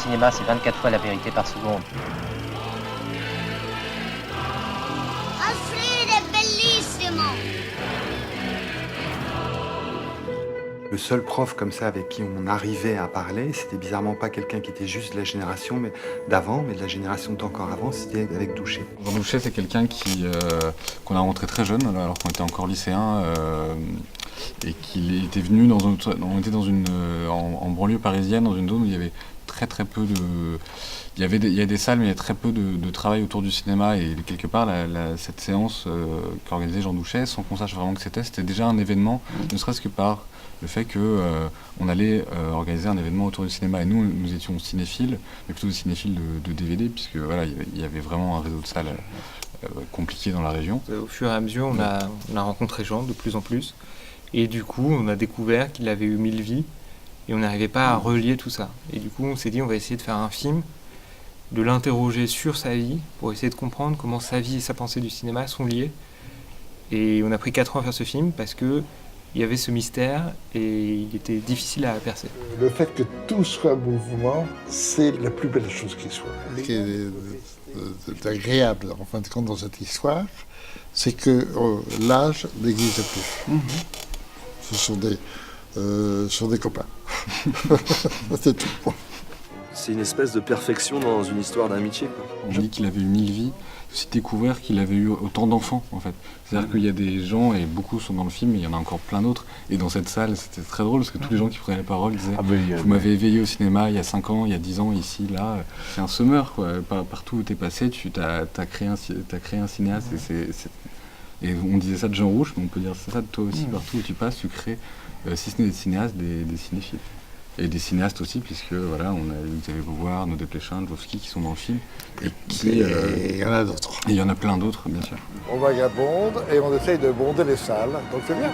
cinéma, c'est 24 fois la vérité par seconde. Alfred è bellissimo! Le seul prof comme ça avec qui on arrivait à parler, c'était bizarrement pas quelqu'un qui était juste de la génération d'avant, mais de la génération d'encore avant, c'était avec Douchet. Jean Douchet, c'est quelqu'un qu'on a rencontré très jeune, alors qu'on était encore lycéen, et qu'il était venu on était en banlieue parisienne, dans une zone où il y avait très peu de... Il y a des salles, mais il y a très peu de travail autour du cinéma, et quelque part, cette séance qu'organisait Jean Douchet, sans qu'on sache vraiment que c'était déjà un événement, ne serait-ce que par le fait qu'on allait organiser un événement autour du cinéma. Et nous étions cinéphiles, mais plutôt des cinéphiles de DVD, puisque voilà, il y avait vraiment un réseau de salles compliqué dans la région. Au fur et à mesure, on a rencontré Jean de plus en plus, et du coup, on a découvert qu'il avait eu 1000 vies, et on n'arrivait pas à relier tout ça. Et du coup, on s'est dit, on va essayer de faire un film, de l'interroger sur sa vie, pour essayer de comprendre comment sa vie et sa pensée du cinéma sont liées. Et on a pris 4 ans à faire ce film, parce que il y avait ce mystère et il était difficile à percer. Le fait que tout soit mouvement, c'est la plus belle chose qui soit. Ce qui est agréable, en fin de compte, dans cette histoire, c'est que l'âge n'existe plus. Ce sont des copains. C'est tout. C'est une espèce de perfection dans une histoire d'amitié. On dit qu'il avait eu 1000 vies, aussi découvert qu'il avait eu autant d'enfants en fait. C'est-à-dire qu'il y a des gens, et beaucoup sont dans le film, mais il y en a encore plein d'autres. Et dans cette salle, c'était très drôle parce que tous les gens qui prenaient la parole disaient vous m'avez éveillé au cinéma il y a 5 ans, il y a 10 ans, ici, là. C'est un semeur quoi. Partout où t'es passé, t'as créé un cinéaste. Et on disait ça de Jean Rouch, mais on peut dire ça de toi aussi. Partout où tu passes, tu crées, si ce n'est des cinéastes, des cinéphiles. Et des cinéastes aussi, puisque voilà, vous allez vous voir, Nos Desplechin, Dvovsky qui sont dans le film. Et il y en a d'autres. Et il y en a plein d'autres, bien sûr. On vagabonde et on essaye de bonder les salles, donc c'est bien.